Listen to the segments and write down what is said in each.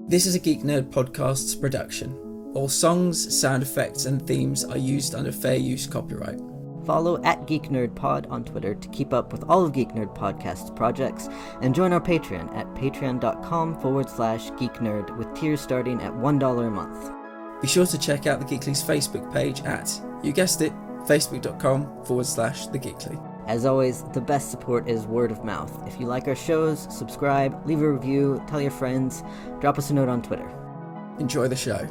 This is a Geek Nerd Podcast's production. All songs, sound effects, and themes are used under fair use copyright. Follow at Geek Nerd Pod on Twitter to keep up with all of Geek Nerd Podcast's projects, and join our Patreon at patreon.com/geeknerd with tiers starting at $1 a month. Be sure to check out the Geekly's Facebook page at, you guessed it, facebook.com/thegeekly. As always, the best support is word of mouth. If you like our shows, subscribe, leave a review, tell your friends, drop us a note on Twitter. Enjoy the show.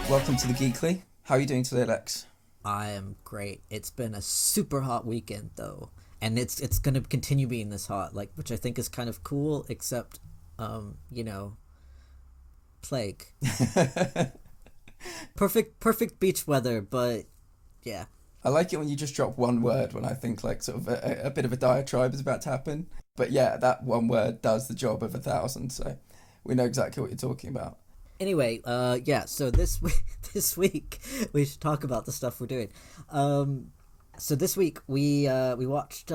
Welcome to the Geekly. How are you doing today, Leks? I am great. It's been a super hot weekend, though. And it's going to continue being this hot, which I think is kind of cool, except, plague. Perfect beach weather, but yeah. I like it when you just drop one word when I think sort of a bit of a diatribe is about to happen. But yeah, that one word does the job of 1,000, so we know exactly what you're talking about. Anyway, so this week we should talk about the stuff we're doing. So this week we watched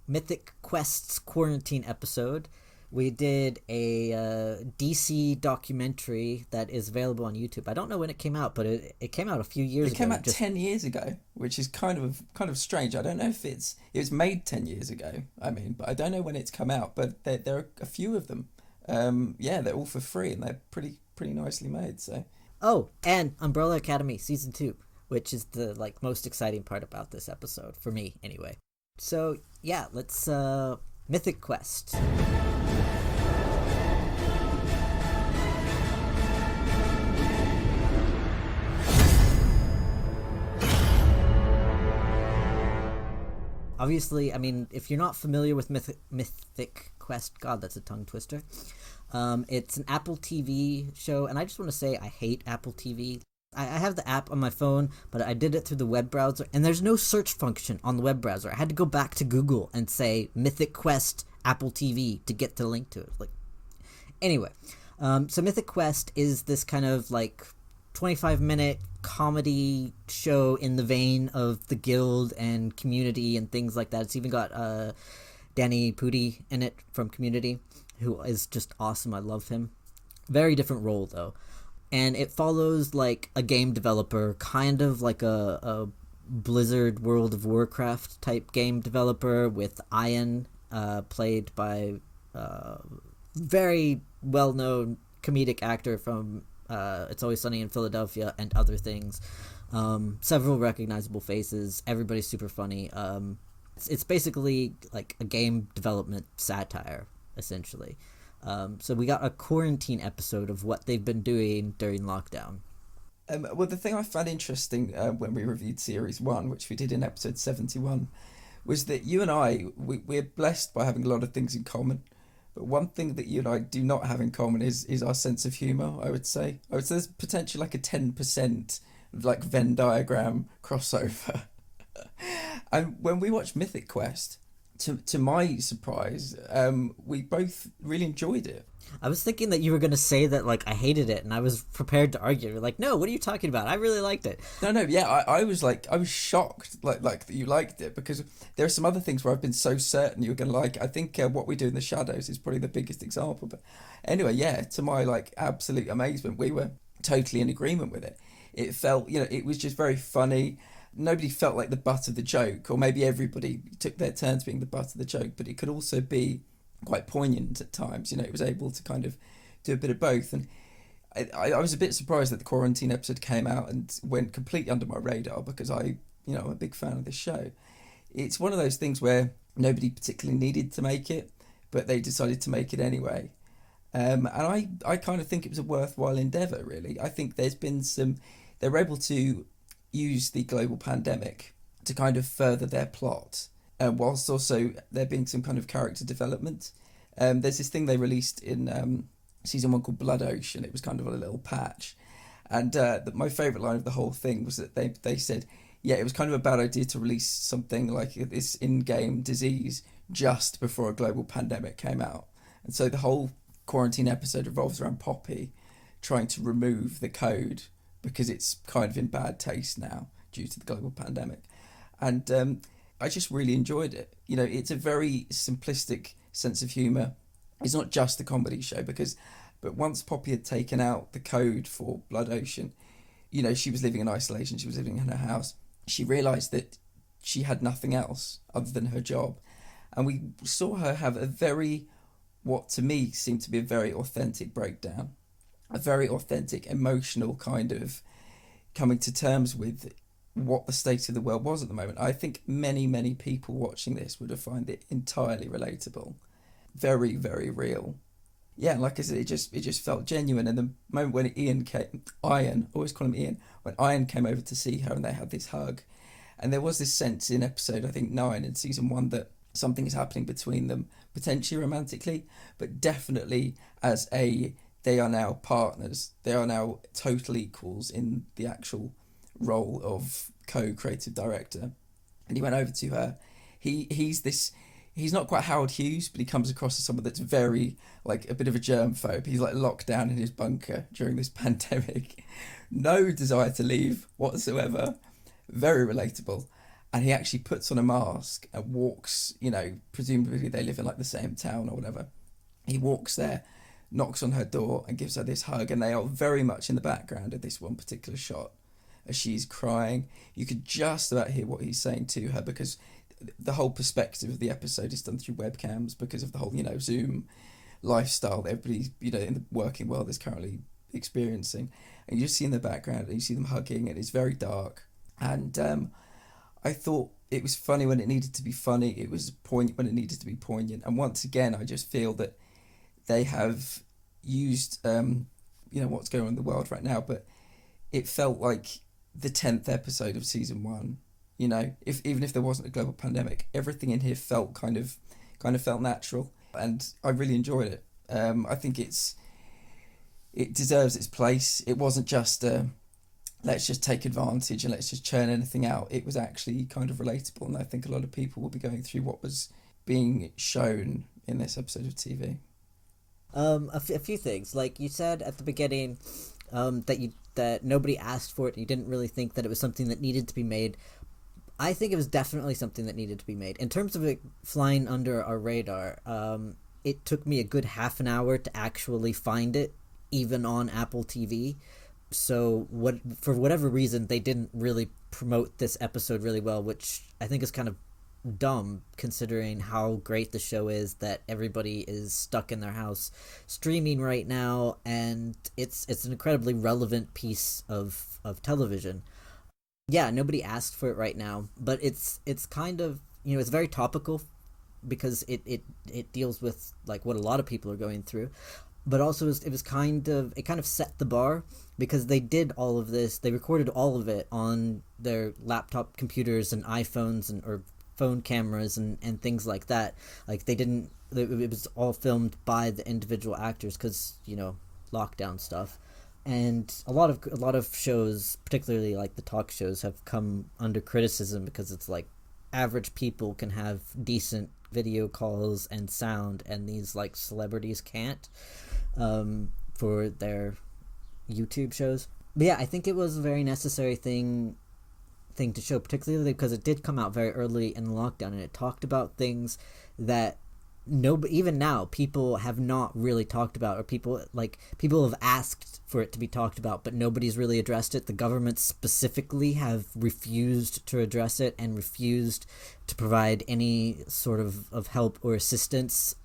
Mythic Quest's quarantine episode. We did a DC documentary that is available on YouTube. I don't know when it came out, but it came out a few years ago. It came out 10 years ago, which is kind of strange. I don't know if it was made 10 years ago, but I don't know when it's come out, but there are a few of them. They're all for free and they're pretty nicely made. So and Umbrella Academy season 2, which is the most exciting part about this episode for me anyway. So yeah, let's Mythic Quest. Obviously, if you're not familiar with Mythic Quest, God, that's a tongue twister. It's an Apple TV show, and I just want to say I hate Apple TV. I have the app on my phone, but I did it through the web browser, and there's no search function on the web browser. I had to go back to Google and say Mythic Quest Apple TV to get the link to it. Anyway, so Mythic Quest is this kind of 25-minute comedy show in the vein of The Guild and Community and things like that. It's even got Danny Pudi in it from Community, who is just awesome. I love him. Very different role, though. And it follows a game developer, kind of like a Blizzard World of Warcraft type game developer, with Ian, played by very well-known comedic actor from It's Always Sunny in Philadelphia and other things. Several recognizable faces. Everybody's super funny. It's basically a game development satire, essentially. So we got a quarantine episode of what they've been doing during lockdown. Well, the thing I found interesting when we reviewed Series 1, which we did in episode 71, was that you and I, we're blessed by having a lot of things in common. But one thing that you and I do not have in common is our sense of humour, I would say. There's potentially a 10% Venn diagram crossover. And when we watched Mythic Quest, to my surprise, we both really enjoyed it. I was thinking that you were going to say that I hated it, and I was prepared to argue. You're no, what are you talking about? I really liked it. No, yeah, I was shocked that you liked it, because there are some other things where I've been so certain you were going to like it. I think What We Do in the Shadows is probably the biggest example. But anyway, yeah, to my absolute amazement, we were totally in agreement with it. It felt, it was just very funny. Nobody felt like the butt of the joke, or maybe everybody took their turns being the butt of the joke, but it could also be quite poignant at times. It was able to kind of do a bit of both. And I was a bit surprised that the quarantine episode came out and went completely under my radar, because I'm a big fan of this show. It's one of those things where nobody particularly needed to make it, but they decided to make it anyway. And I kind of think it was a worthwhile endeavour, really. I think there's been they were able to use the global pandemic to kind of further their plot, whilst also there being some kind of character development. There's this thing they released in season 1 called Blood Ocean. It was kind of a little patch. And my favourite line of the whole thing was that they said, yeah, it was kind of a bad idea to release something like this in-game disease just before a global pandemic came out. And so the whole quarantine episode revolves around Poppy trying to remove the code because it's kind of in bad taste now due to the global pandemic. And I just really enjoyed it. You know, it's a very simplistic sense of humour. It's not just a comedy show but once Poppy had taken out the code for Blood Ocean, you know, she was living in isolation. She was living in her house. She realised that she had nothing else other than her job. And we saw her have a very, what to me seemed to be a very authentic breakdown, a very authentic, emotional kind of coming to terms with what the state of the world was at the moment. I think many, many people watching this would have found it entirely relatable, very, very real. Yeah, like I said, it just felt genuine. And the moment when Ian, always call him Ian, when Ian came over to see her and they had this hug, and there was this sense in episode, I think 9 in season 1, that something is happening between them, potentially romantically, but definitely as they are now partners. They are now total equals in the actual role of co-creative director. And he went over to her. He's not quite Howard Hughes, but he comes across as someone that's very, like, a bit of a germphobe. He's, like, locked down in his bunker during this pandemic. No desire to leave whatsoever. Very relatable. And he actually puts on a mask and walks, you know, presumably they live in, like, the same town or whatever. He walks there, knocks on her door and gives her this hug. And they are very much in the background of this one particular shot as she's crying. You could just about hear what he's saying to her because the whole perspective of the episode is done through webcams because of the whole, you know, Zoom lifestyle that everybody, you know, in the working world is currently experiencing. And you just see in the background and you see them hugging and it's very dark. And I thought it was funny when it needed to be funny. It was poignant when it needed to be poignant. And once again, I just feel that they have used, you know, what's going on in the world right now, but it felt like the 10th episode of season 1. You know, even if there wasn't a global pandemic, everything in here felt kind of felt natural, and I really enjoyed it. I think it deserves its place. It wasn't just let's just take advantage and let's just churn anything out. It was actually kind of relatable, and I think a lot of people will be going through what was being shown in this episode of TV. A few things, like you said at the beginning, that nobody asked for it. You didn't really think that it was something that needed to be made. I think it was definitely something that needed to be made. In terms of it flying under our radar, it took me a good half an hour to actually find it, even on Apple TV. So for whatever reason, they didn't really promote this episode really well, which I think is kind of dumb considering how great the show is, that everybody is stuck in their house streaming right now, and it's an incredibly relevant piece of television. Yeah, nobody asked for it right now, but it's kind of, you know, it's very topical because it deals with like what a lot of people are going through, but also it kind of set the bar because they did all of this, they recorded all of it on their laptop computers and iPhones or phone cameras and things like that. Like it was all filmed by the individual actors because, you know, lockdown stuff. And a lot of shows, particularly like the talk shows, have come under criticism because it's like average people can have decent video calls and sound, and these like celebrities can't, for their YouTube shows. But yeah, I think it was a very necessary thing to show, particularly because it did come out very early in the lockdown, and it talked about things that even now people have not really talked about, or people have asked for it to be talked about, but nobody's really addressed it. The government specifically have refused to address it and refused to provide any sort of help or assistance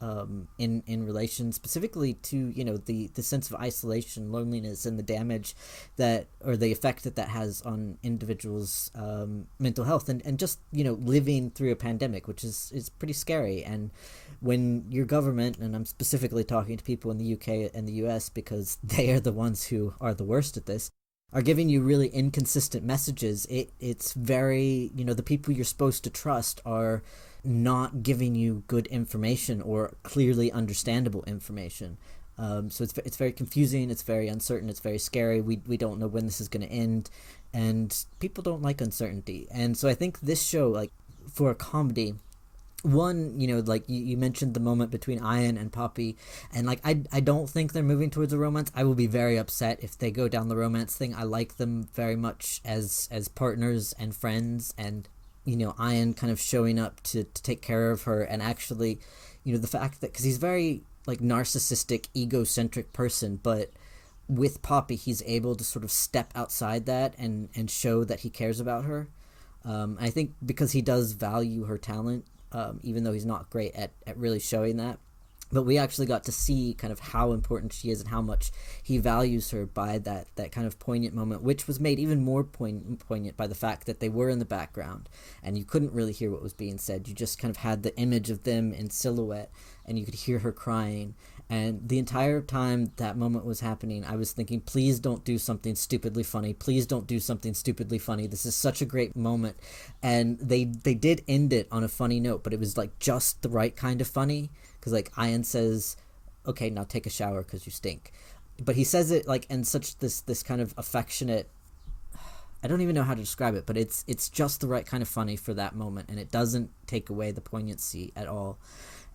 in relation specifically to, you know, the sense of isolation, loneliness, and the damage that, or the effect that has on individuals' mental health and just, you know, living through a pandemic, which is pretty scary. And when your government, and I'm specifically talking to people in the UK and the US because they are the ones who are the worst at this, are giving you really inconsistent messages, it's very, you know, the people you're supposed to trust are not giving you good information or clearly understandable information. So it's very confusing, it's very uncertain, it's very scary. We don't know when this is going to end, and people don't like uncertainty. And so I think this show, like, for a comedy, One, like you mentioned the moment between Ian and Poppy, and like I don't think they're moving towards a romance. I will be very upset if they go down the romance thing. I like them very much as partners and friends, and Ian kind of showing up to take care of her, and actually, the fact that, because he's very like narcissistic, egocentric person, but with Poppy he's able to sort of step outside that and show that he cares about her. I think because he does value her talent, even though he's not great at really showing that. But we actually got to see kind of how important she is and how much he values her by that kind of poignant moment, which was made even more poignant by the fact that they were in the background and you couldn't really hear what was being said. You just kind of had the image of them in silhouette and you could hear her crying. And the entire time that moment was happening, I was thinking, please don't do something stupidly funny. Please don't do something stupidly funny. This is such a great moment. And they did end it on a funny note, but it was like just the right kind of funny. Because like Ian says, okay, now take a shower because you stink. But he says it like in such this kind of affectionate, I don't even know how to describe it, but it's just the right kind of funny for that moment. And it doesn't take away the poignancy at all.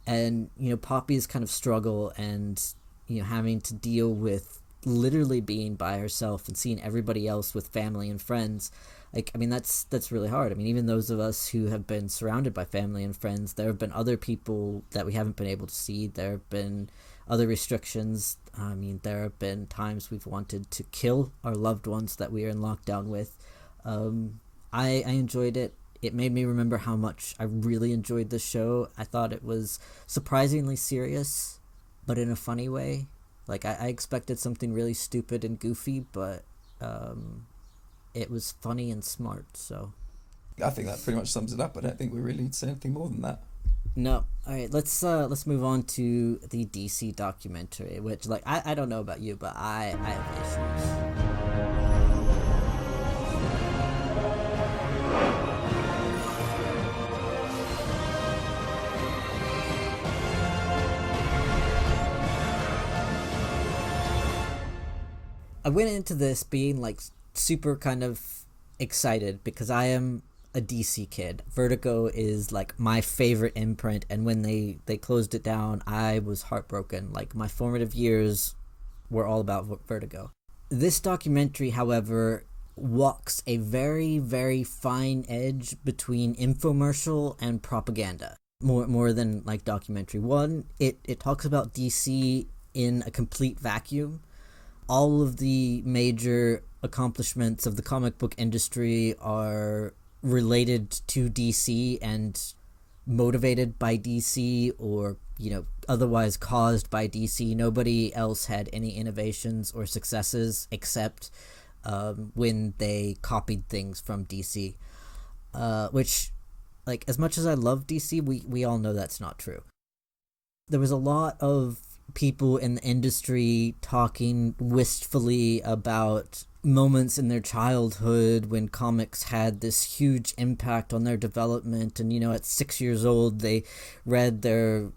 And Poppy's kind of struggle and having to deal with literally being by herself and seeing everybody else with family and friends, like, I mean, that's really hard. I mean, even those of us who have been surrounded by family and friends, there have been other people that we haven't been able to see. There have been other restrictions. I mean, there have been times we've wanted to kill our loved ones that we are in lockdown with. I enjoyed it. It made me remember how much I really enjoyed this show. I thought it was surprisingly serious, but in a funny way. Like, I expected something really stupid and goofy, but it was funny and smart, so. I think that pretty much sums it up. I don't think we really need to say anything more than that. No. All right, let's move on to the DC documentary, which, like, I don't know about you, but I have issues. I went into this being like super kind of excited because I am a DC kid. Vertigo is like my favorite imprint, and when they closed it down, I was heartbroken. Like, my formative years were all about Vertigo. This documentary, however, walks a very, very fine edge between infomercial and propaganda. More than like documentary. One, it talks about DC in a complete vacuum. All of the major accomplishments of the comic book industry are related to DC and motivated by DC or, otherwise caused by DC. Nobody else had any innovations or successes except when they copied things from DC. Which, like, as much as I love DC, we all know that's not true. There was a lot of people in the industry talking wistfully about moments in their childhood when comics had this huge impact on their development, and at 6 years old they read their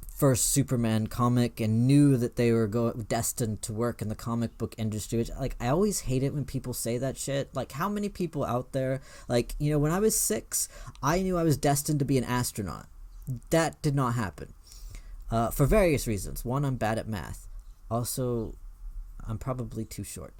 first Superman comic and knew that they were destined to work in the comic book industry, which, like, I always hate it when people say that shit. Like, how many people out there, like, when I was 6, I knew I was destined to be an astronaut. That did not happen. For various reasons. One, I'm bad at math. Also, I'm probably too short.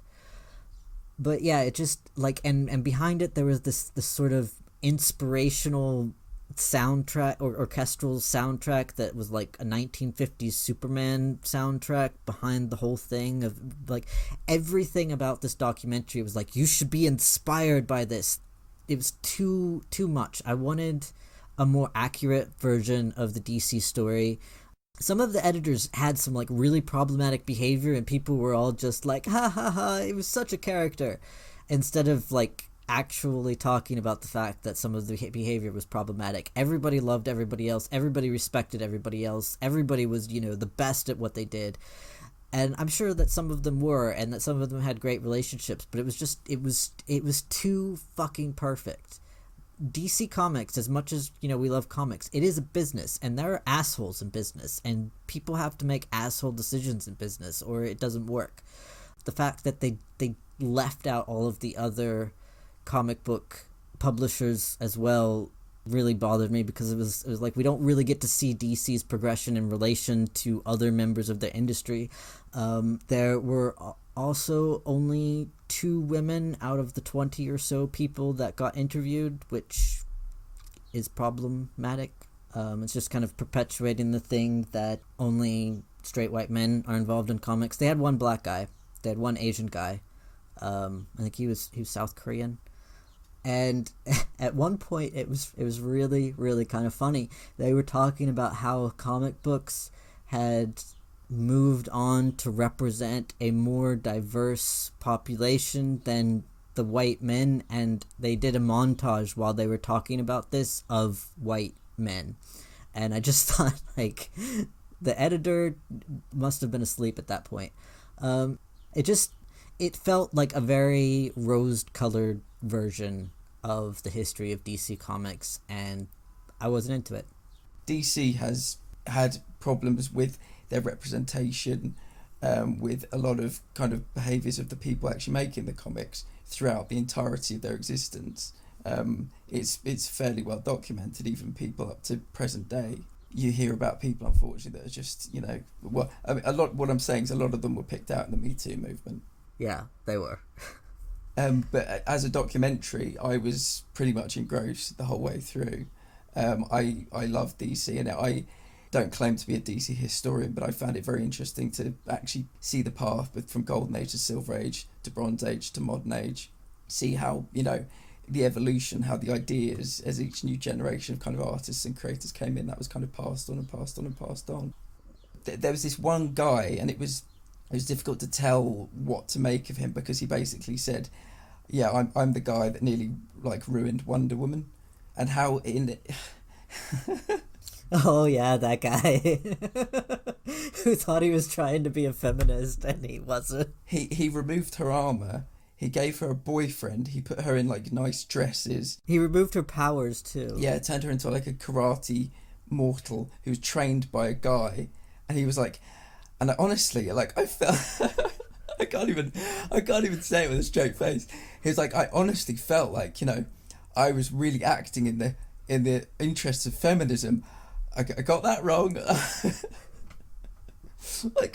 But yeah, it just, like, and behind it there was this sort of inspirational soundtrack or orchestral soundtrack that was like a 1950s Superman soundtrack behind the whole thing. Of like, everything about this documentary was like, you should be inspired by this. It was too much. I wanted a more accurate version of the DC story. Some of the editors had some like really problematic behavior, and people were all just like, ha ha ha, it was such a character, instead of like actually talking about the fact that some of the behavior was problematic. Everybody loved everybody else, everybody respected everybody else, everybody was, the best at what they did. And I'm sure that some of them were, and that some of them had great relationships, but it was too fucking perfect. DC Comics, as much as we love comics, it is a business, and there are assholes in business, and people have to make asshole decisions in business or it doesn't work. The fact that they left out all of the other comic book publishers as well really bothered me because it was like we don't really get to see DC's progression in relation to other members of the industry. There were also only 2 women out of the 20 or so people that got interviewed, which is problematic. It's just kind of perpetuating the thing that only straight white men are involved in comics. They had one black guy. They had one Asian guy. I think he was South Korean. And at one point, it was really, really kind of funny. They were talking about how comic books had moved on to represent a more diverse population than the white men, and they did a montage while they were talking about this of white men. And I just thought, like, the editor must have been asleep at that point. It felt like a very rose-colored version of the history of DC Comics, and I wasn't into it. DC has had problems with their representation, with a lot of kind of behaviours of the people actually making the comics throughout the entirety of their existence. It's fairly well documented, even people up to present day. You hear about people, unfortunately, that are just, well, I mean, what I'm saying is a lot of them were picked out in the Me Too movement. Yeah, they were. But as a documentary, I was pretty much engrossed the whole way through. I love DC, and I don't claim to be a DC historian, but I found it very interesting to actually see the path from Golden Age to Silver Age to Bronze Age to Modern Age, see how, the evolution, how the ideas as each new generation of kind of artists and creators came in, that was kind of passed on and passed on and passed on. There was this one guy, and it was difficult to tell what to make of him, because he basically said, yeah, I'm the guy that nearly ruined Wonder Woman, and how in Oh yeah, that guy who thought he was trying to be a feminist and he wasn't. He removed her armor, he gave her a boyfriend, he put her in nice dresses, he removed her powers too. Yeah, turned her into a karate mortal who was trained by a guy, and he was like, and honestly, I felt I can't even say it with a straight face. He was like, I honestly felt like, I was really acting in the interests of feminism. I got that wrong.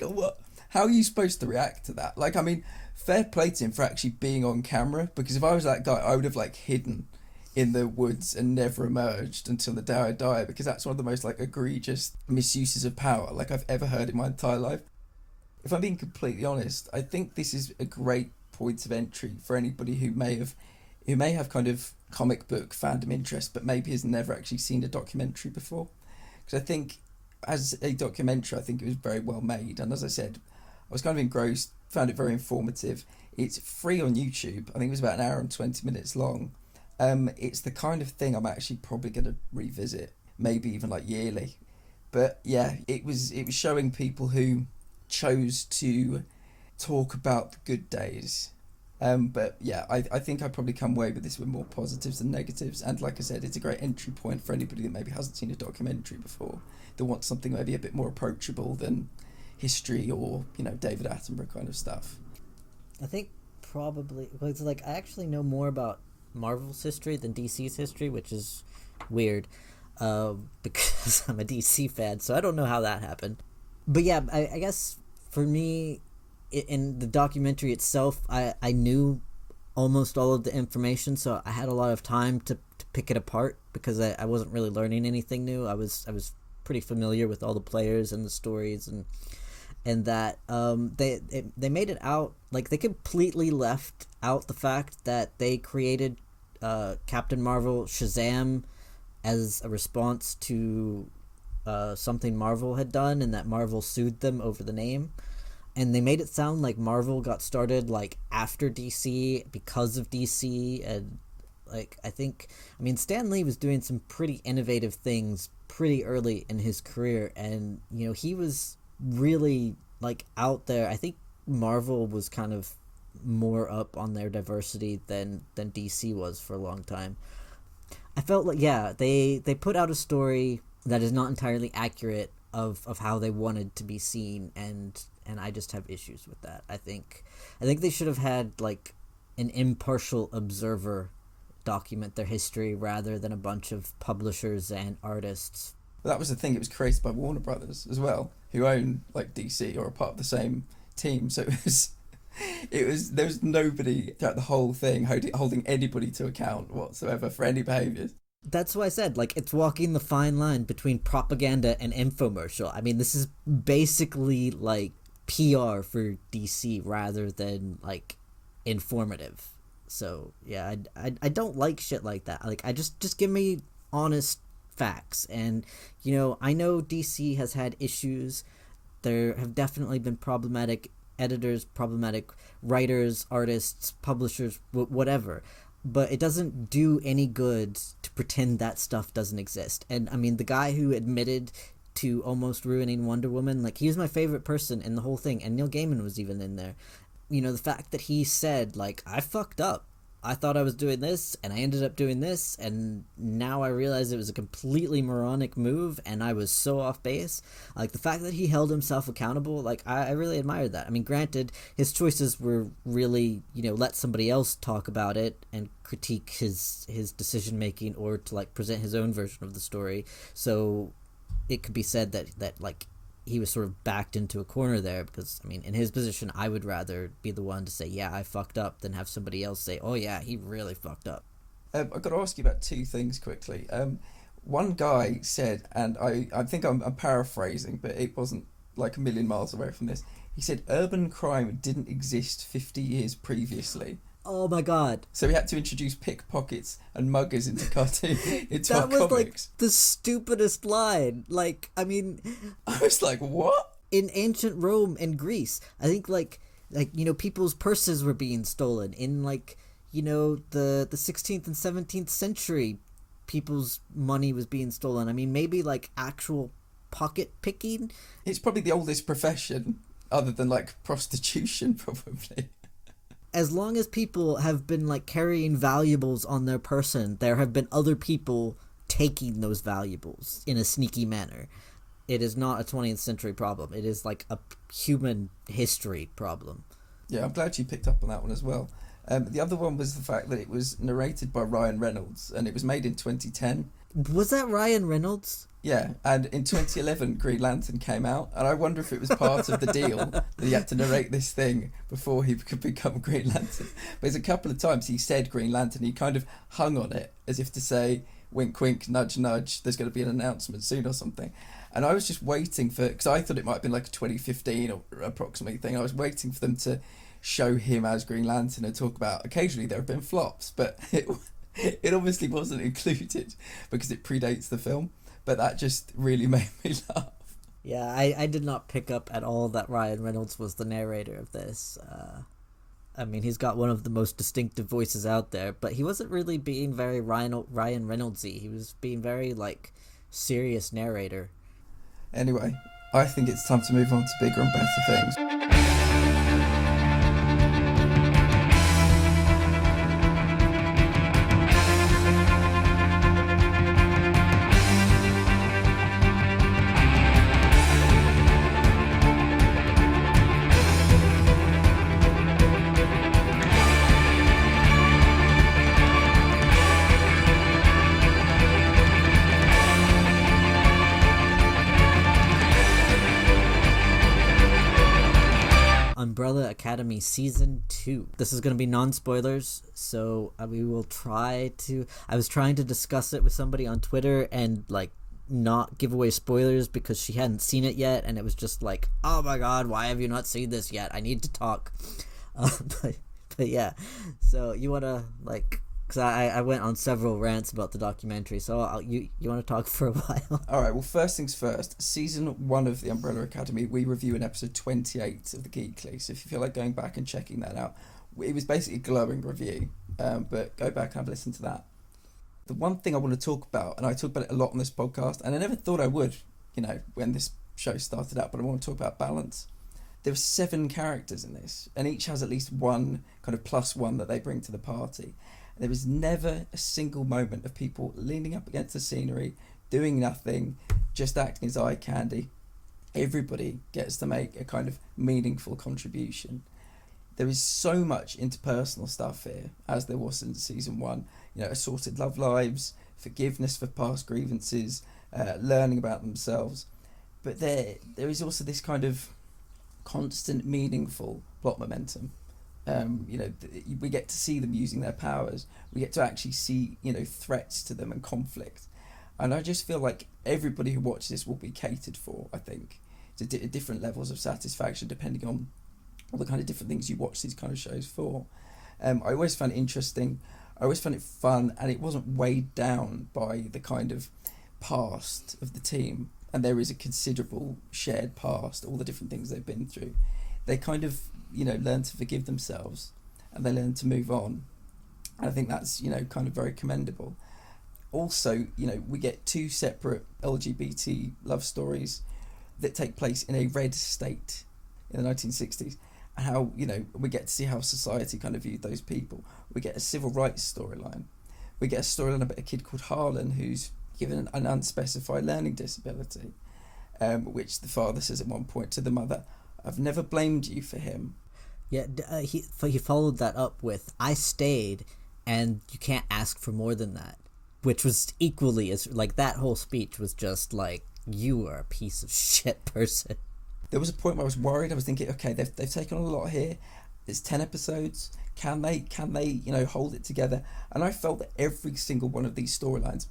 What? How are you supposed to react to that? I mean, fair play to him for actually being on camera, because if I was that guy, I would have hidden in the woods and never emerged until the day I die, because that's one of the most egregious misuses of power I've ever heard in my entire life. If I'm being completely honest, I think this is a great point of entry for anybody who may have kind of comic book fandom interest, but maybe has never actually seen a documentary before. Because I think as a documentary, I think it was very well made, and as I said, I was kind of engrossed, found it very informative. It's free on YouTube. I think it was about an hour and 20 minutes long. It's the kind of thing I'm actually probably going to revisit, maybe even yearly. But yeah, it was showing people who chose to talk about the good days. But yeah, I think I'd probably come away with this with more positives than negatives. And like I said, it's a great entry point for anybody that maybe hasn't seen a documentary before, that wants something maybe a bit more approachable than history or, David Attenborough kind of stuff. I think probably, it's I actually know more about Marvel's history than DC's history, which is weird, because I'm a DC fan, so I don't know how that happened. But yeah, I guess for me, in the documentary itself, I knew almost all of the information, so I had a lot of time to pick it apart, because I wasn't really learning anything new. I was pretty familiar with all the players and the stories, and that they made it out they completely left out the fact that they created Captain Marvel Shazam as a response to something Marvel had done, and that Marvel sued them over the name. And they made it sound like Marvel got started after DC because of DC, and I mean Stan Lee was doing some pretty innovative things pretty early in his career, and he was really out there. I think Marvel was kind of more up on their diversity than DC was for a long time. I felt they put out a story that is not entirely accurate of how they wanted to be seen, and I just have issues with that. I think they should have had an impartial observer document their history rather than a bunch of publishers and artists. But that was the thing, it was created by Warner Brothers as well, who own like DC or are part of the same team. So there was nobody throughout the whole thing holding anybody to account whatsoever for any behaviours. That's why I said, like, it's walking the fine line between propaganda and infomercial. I mean, this is basically, like, PR for DC rather than, like, informative. So, yeah, I don't like shit like that. Like, I just give me honest facts. And, you know, I know DC has had issues. There have definitely been problematic editors, problematic writers, artists, publishers, whatever. But it doesn't do any good to pretend that stuff doesn't exist. And I mean, the guy who admitted to almost ruining Wonder Woman, like, he was my favorite person in the whole thing, and Neil Gaiman was even in there. You know, the fact that he said, like, I fucked up. I thought I was doing this, and I ended up doing this, and now I realize it was a completely moronic move, and I was so off base. Like, the fact that he held himself accountable, like, I really admired that. I mean, granted, his choices were really, you know, let somebody else talk about it and critique his decision-making, or to, like, present his own version of the story. So it could be said that like, he was sort of backed into a corner there, because, I mean, in his position, I would rather be the one to say, yeah, I fucked up, than have somebody else say, oh yeah, he really fucked up. I've got to ask you about two things quickly. One guy said, and I think I'm paraphrasing, but it wasn't like a million miles away from this. He said urban crime didn't exist 50 years previously. Oh my god. So we had to introduce pickpockets and muggers into into our our comics. That was like the stupidest line. Like, I mean, I was like, what? In ancient Rome and Greece, I think like you know, people's purses were being stolen. In, like, you know, the 16th and 17th century, people's money was being stolen. I mean, maybe like actual pocket picking. It's probably the oldest profession other than like prostitution, probably. As long as people have been, like, carrying valuables on their person, there have been other people taking those valuables in a sneaky manner. It is not a 20th century problem. It is, like, a human history problem. Yeah, I'm glad you picked up on that one as well. The other one was the fact that it was narrated by Ryan Reynolds, and it was made in 2010. Was that Ryan Reynolds? Yeah, and in 2011, Green Lantern came out, and I wonder if it was part of the deal that he had to narrate this thing before he could become Green Lantern. But there's a couple of times he said Green Lantern, he kind of hung on it, as if to say, wink, wink, nudge, nudge, there's going to be an announcement soon or something. And I was just waiting for, because I thought it might have been like a 2015 or approximately thing, I was waiting for them to show him as Green Lantern and talk about, occasionally there have been flops, but it obviously wasn't included because it predates the film. But that just really made me laugh. Yeah, I did not pick up at all that Ryan Reynolds was the narrator of this. I mean, he's got one of the most distinctive voices out there, but he wasn't really being very Ryan Reynolds-y. He was being very, like, serious narrator. Anyway, I think it's time to move on to bigger and better things. Umbrella Academy Season 2. This is going to be non-spoilers, so we will try to... I was trying to discuss it with somebody on Twitter and, like, not give away spoilers because she hadn't seen it yet, and it was just like, oh my god, why have you not seen this yet? I need to talk. But yeah, so you want to, like... Because I went on several rants about the documentary, so you want to talk for a while? Alright, well, first things first. Season 1 of the Umbrella Academy, we review in episode 28 of the Geekly, so if you feel like going back and checking that out, it was basically a glowing review, but go back and have a listen to that. The one thing I want to talk about, and I talk about it a lot on this podcast, and I never thought I would, you know, when this show started out, but I want to talk about balance. There are 7 characters in this, and each has at least one kind of plus one that they bring to the party. There is never a single moment of people leaning up against the scenery, doing nothing, just acting as eye candy. Everybody gets to make a kind of meaningful contribution. there is so much interpersonal stuff here, as there was in season one. You know, assorted love lives, forgiveness for past grievances, learning about themselves. But there is also this kind of constant, meaningful plot momentum. We get to see them using their powers. We get to actually see, threats to them and conflict. And I just feel like everybody who watches this will be catered for, I think, to different levels of satisfaction depending on all the kind of different things you watch these kind of shows for. I always found it interesting. I always found it fun, and it wasn't weighed down by the kind of past of the team. And there is a considerable shared past, all the different things they've been through. They kind of, learn to forgive themselves, and they learn to move on. And I think that's, kind of very commendable. Also, we get two separate LGBT love stories that take place in a red state in the 1960s, and how, we get to see how society kind of viewed those people. We get a civil rights storyline. We get a storyline about a kid called Harlan who's given an unspecified learning disability, which the father says at one point to the mother, "I've never blamed you for him." Yeah, he followed that up with, "I stayed, and you can't ask for more than that," which was equally as, like, that whole speech was just like, you are a piece of shit person. There was a point where I was worried. I was thinking, okay, they've taken on a lot here. It's 10 episodes. Can they hold it together? And I felt that every single one of these storylines,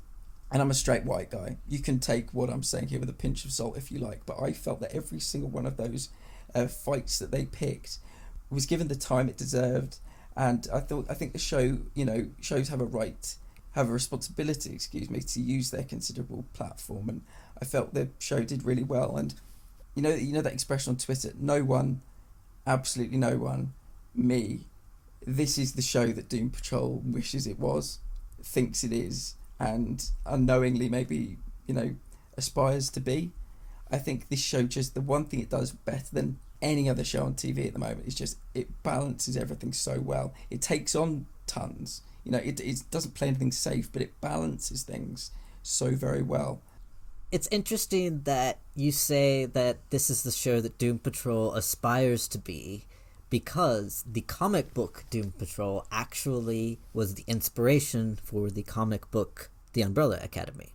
and I'm a straight white guy, you can take what I'm saying here with a pinch of salt if you like, but I felt that every single one of those fights that they picked was given the time it deserved. And I think the show, shows have a responsibility, to use their considerable platform, and I felt the show did really well. And you know that expression on Twitter, no one, absolutely no one, me, this is the show that Doom Patrol wishes it was, thinks it is, and unknowingly maybe, aspires to be. I think this show, just the one thing it does better than any other show on TV at the moment is just it balances everything so well. It takes on tons. It doesn't play anything safe, but it balances things so very well. It's interesting that you say that this is the show that Doom Patrol aspires to be, because the comic book Doom Patrol actually was the inspiration for the comic book The Umbrella Academy.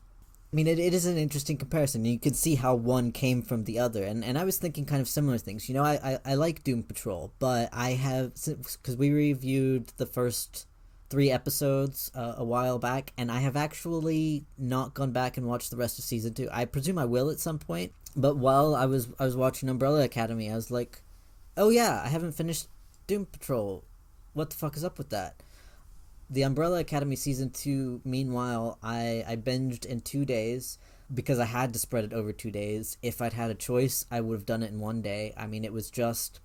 I mean, it is an interesting comparison. You can see how one came from the other, and I was thinking kind of similar things. I like Doom Patrol, but I have, because we reviewed the first 3 episodes a while back, and I have actually not gone back and watched the rest of season 2. I presume I will at some point, but while I was watching Umbrella Academy, I was like, oh yeah, I haven't finished Doom Patrol. What the fuck is up with that? The Umbrella Academy season 2, meanwhile, I binged in 2 days because I had to spread it over 2 days. If I'd had a choice, I would have done it in 1 day. I mean, it was just,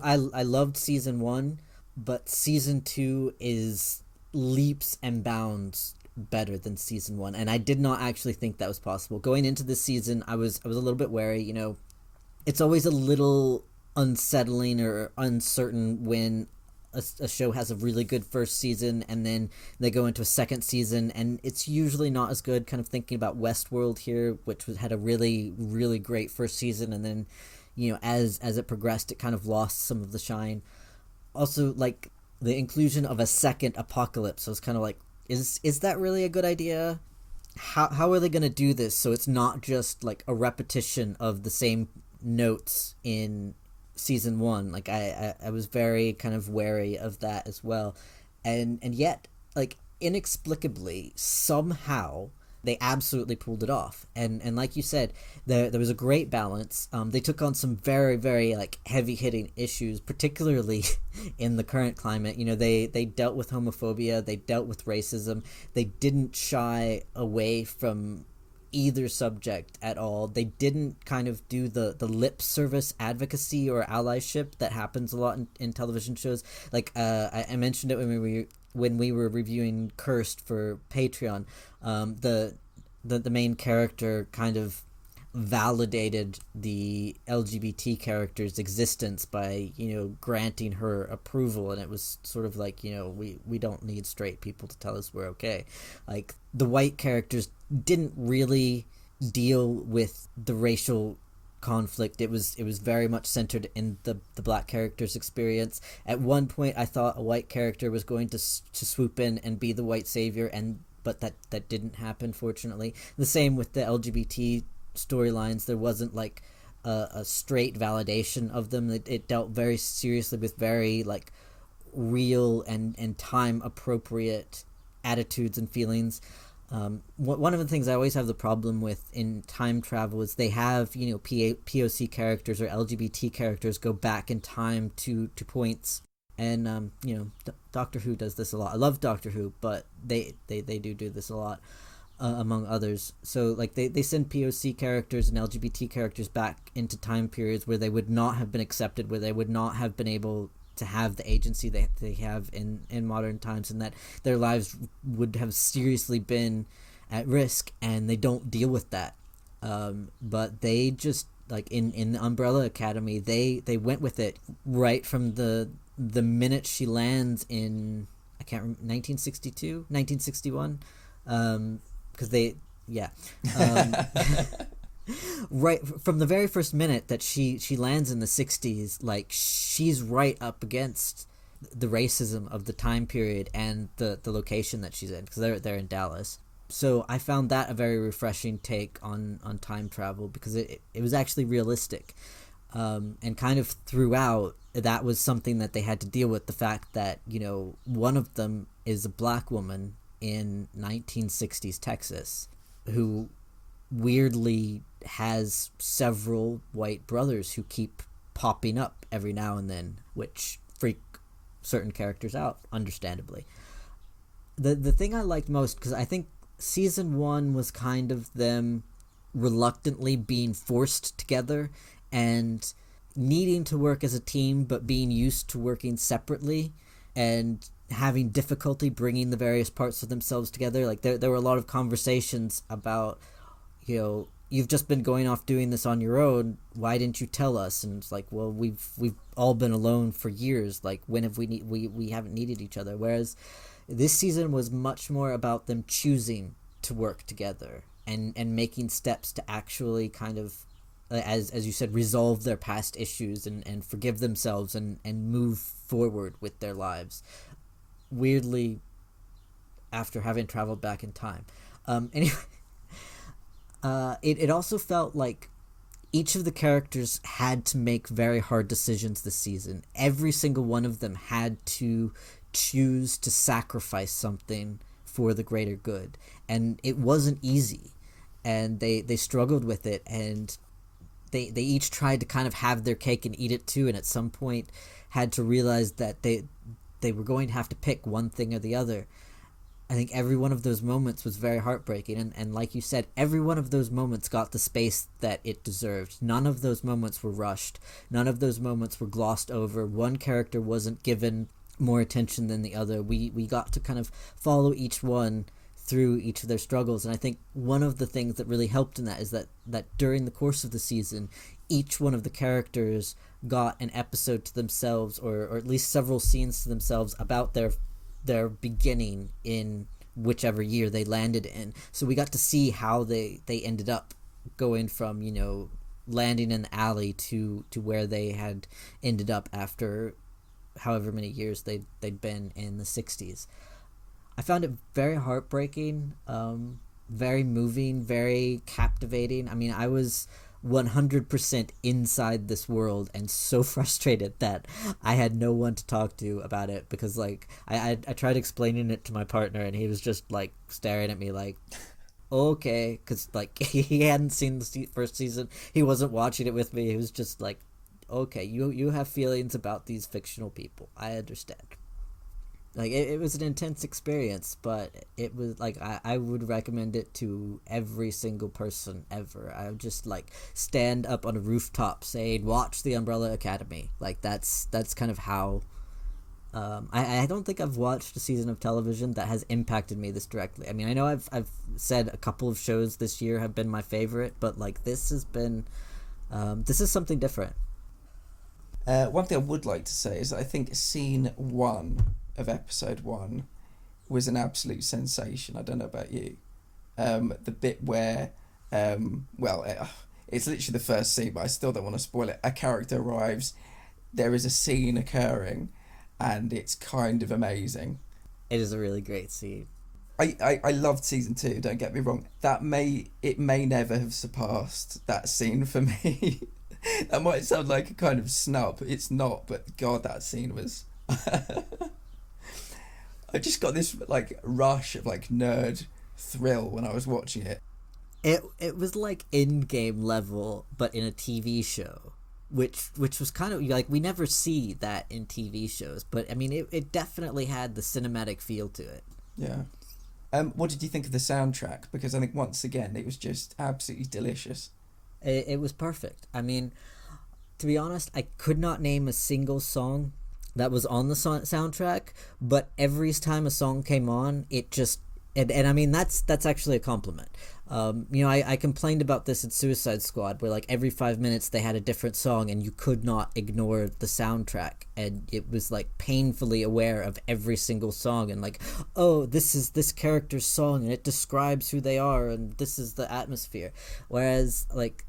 I loved season 1, but season 2 is leaps and bounds better than season 1, and I did not actually think that was possible. Going into this season, I was a little bit wary. It's always a little unsettling or uncertain when a show has a really good first season and then they go into a second season and it's usually not as good. Kind of thinking about Westworld here, which had a really, really great first season, and then as it progressed, it kind of lost some of the shine. Also, like, the inclusion of a second apocalypse, I was kind of like, is that really a good idea? How are they going to do this so it's not just like a repetition of the same notes in season 1? Like, I was very kind of wary of that as well, and yet, like, inexplicably, somehow they absolutely pulled it off. And like you said, there was a great balance. They took on some very, very, like, heavy-hitting issues, particularly in the current climate. They dealt with homophobia, they dealt with racism, they didn't shy away from either subject at all. They didn't kind of do the lip service advocacy or allyship that happens a lot in television shows. Like, I mentioned it when we were reviewing Cursed for Patreon. The main character kind of validated the LGBT character's existence by granting her approval, and it was sort of like, we don't need straight people to tell us we're okay. Like, the white characters didn't really deal with the racial conflict. It was very much centered in the black character's experience. At one point, I thought a white character was going to swoop in and be the white savior, but that didn't happen, fortunately. The same with the LGBT storylines. There wasn't like a straight validation of them. It dealt very seriously with very like real and time appropriate attitudes and feelings. One of the things I always have the problem with in time travel is they have, POC characters or LGBT characters go back in time to points. And, Doctor Who does this a lot. I love Doctor Who, but they do this a lot, among others. So, like, they send POC characters and LGBT characters back into time periods where they would not have been accepted, where they would not have been able to have the agency that they have in modern times, and that their lives would have seriously been at risk, and they don't deal with that. But they just, like, in the Umbrella Academy, they went with it right from the minute she lands in, I can't remember, 1962, 1961, because right from the very first minute that she lands in the 60s, like, she's right up against the racism of the time period and the location that she's in, because they're in Dallas. So I found that a very refreshing take on time travel, because it was actually realistic. And kind of throughout, that was something that they had to deal with, the fact that, one of them is a black woman in 1960s Texas who weirdly has several white brothers who keep popping up every now and then, which freak certain characters out, understandably. The thing I liked most, because I think season 1 was kind of them reluctantly being forced together and needing to work as a team, but being used to working separately and having difficulty bringing the various parts of themselves together. Like, there were a lot of conversations about, you've just been going off doing this on your own. Why didn't you tell us? And it's like, well, we've all been alone for years. Like, when have we haven't needed each other? Whereas this season was much more about them choosing to work together and making steps to actually kind of, as you said, resolve their past issues and forgive themselves and move forward with their lives. Weirdly, after having traveled back in time. Anyway, it also felt like each of the characters had to make very hard decisions this season. Every single one of them had to choose to sacrifice something for the greater good. And it wasn't easy. And they struggled with it, and they each tried to kind of have their cake and eat it too, and at some point had to realize that they were going to have to pick one thing or the other. I think every one of those moments was very heartbreaking, and like you said, every one of those moments got the space that it deserved. None of those moments were rushed. None of those moments were glossed over. One character wasn't given more attention than the other. We got to kind of follow each one through each of their struggles, and I think one of the things that really helped in that is that during the course of the season, each one of the characters got an episode to themselves, or at least several scenes to themselves about their beginning in whichever year they landed in. So we got to see how they ended up going from, landing in the alley to where they had ended up after however many years they'd been in the 60s. I found it very heartbreaking, very moving, very captivating. I mean, I was 100% inside this world and so frustrated that I had no one to talk to about it, because, like, I tried explaining it to my partner, and he was just, like, staring at me like, okay, because, like, he hadn't seen the first season. He wasn't watching it with me. He was just like, okay, you have feelings about these fictional people. I understand. Like, it was an intense experience, but it was, like, I would recommend it to every single person ever. I would just, like, stand up on a rooftop saying, watch The Umbrella Academy. Like, that's kind of how... I don't think I've watched a season of television that has impacted me this directly. I mean, I know I've said a couple of shows this year have been my favorite, but, like, this has been... this is something different. One thing I would like to say is that I think scene 1 of episode 1 was an absolute sensation. I don't know about you. The bit where, It's literally the first scene, but I still don't want to spoil it. A character arrives, there is a scene occurring, and it's kind of amazing. It is a really great scene. I loved season 2, don't get me wrong. It may never have surpassed that scene for me. That might sound like a kind of snub. It's not, but God, that scene was I just got this like rush of like nerd thrill when I was watching it. It was like in-game level, but in a TV show, which was kind of like, we never see that in TV shows, but I mean it definitely had the cinematic feel to it. Yeah. What did you think of the soundtrack? Because I think once again it was just absolutely delicious. It was perfect. I mean, to be honest, I could not name a single song that was on the soundtrack, but every time a song came on, it just and I mean that's actually a compliment. I complained about this in Suicide Squad, where like every 5 minutes they had a different song and you could not ignore the soundtrack, and it was like painfully aware of every single song and like, oh, this is this character's song and it describes who they are and this is the atmosphere. Whereas like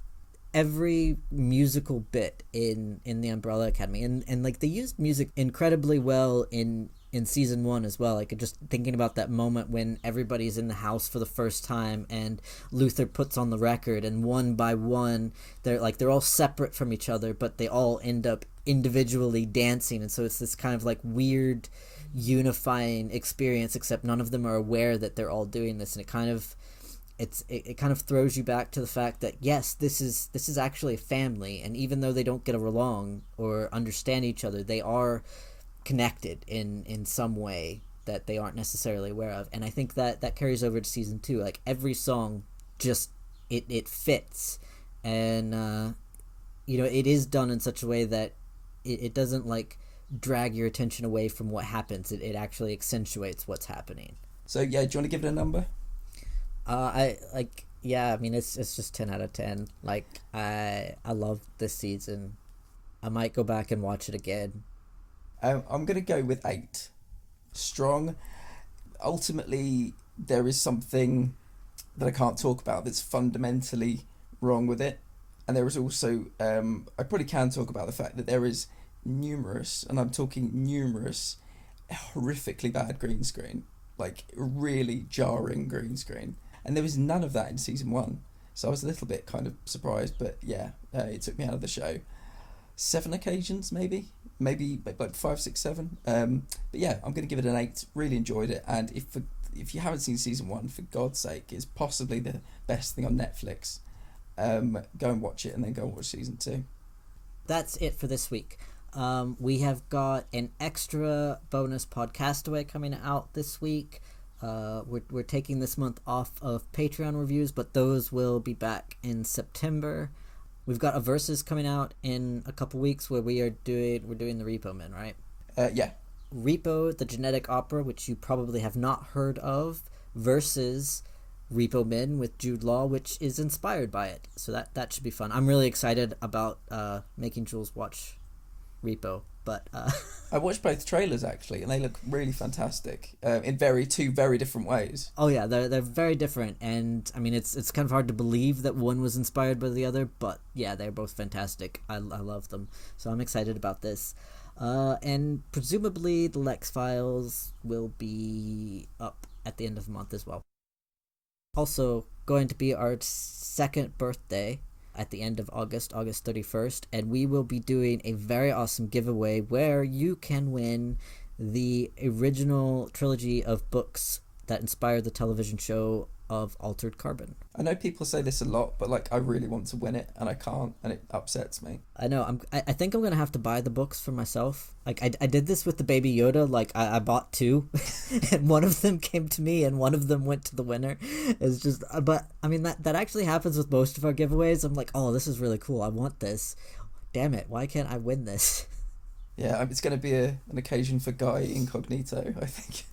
every musical bit in the Umbrella Academy, and like they used music incredibly well in season 1 as well. Like just thinking about that moment when everybody's in the house for the first time and Luther puts on the record, and one by one they're all separate from each other, but they all end up individually dancing, and so it's this kind of like weird unifying experience, except none of them are aware that they're all doing this, and it kind of throws you back to the fact that yes, this is actually a family, and even though they don't get along or understand each other, they are connected in some way that they aren't necessarily aware of. And I think that carries over to season 2. Like every song just it fits, and it is done in such a way that it doesn't like drag your attention away from what happens. It actually accentuates what's happening. So yeah, do you want to give it a number? I mean it's just 10 out of 10. Like I love this season. I might go back and watch it again. I'm going to go with 8. Strong. Ultimately, there is something that I can't talk about that's fundamentally wrong with it. And there is also, I probably can talk about the fact that there is numerous, and I'm talking numerous, horrifically bad green screen. Like, really jarring green screen. And there was none of that in season 1. So I was a little bit kind of surprised, but yeah, it took me out of the show. 7 occasions, maybe like 5, 6, 7. But yeah, I'm going to give it an 8. Really enjoyed it, and if you haven't seen season 1, for God's sake, it's possibly the best thing on Netflix. Go and watch it, and then go and watch season 2. That's it for this week. We have got an extra bonus podcastaway coming out this week. We're taking this month off of Patreon reviews, but those will be back in September. We've got a Versus coming out in a couple weeks where we're doing the Repo Men, right? Yeah. Repo, the genetic opera, which you probably have not heard of, versus Repo Men with Jude Law, which is inspired by it. So that should be fun. I'm really excited about making Jules watch Repo, but I watched both trailers actually, and they look really fantastic in two very different ways. Oh yeah, they're very different, and I mean it's kind of hard to believe that one was inspired by the other, but yeah, they're both fantastic. I love them, so I'm excited about this. And presumably the Leks files will be up at the end of the month as well. Also going to be our second birthday at the end of August 31st, and we will be doing a very awesome giveaway where you can win the original trilogy of books that inspired the television show of Altered Carbon. I know people say this a lot, but like I really want to win it and I can't, and it upsets me. I know. I think I'm gonna have to buy the books for myself. Like I did this with the Baby Yoda. Like I bought 2, and one of them came to me, and one of them went to the winner. It's just, but I mean that actually happens with most of our giveaways. I'm like, oh, this is really cool. I want this. Damn it! Why can't I win this? Yeah, it's going to be an occasion for Guy Incognito, I think.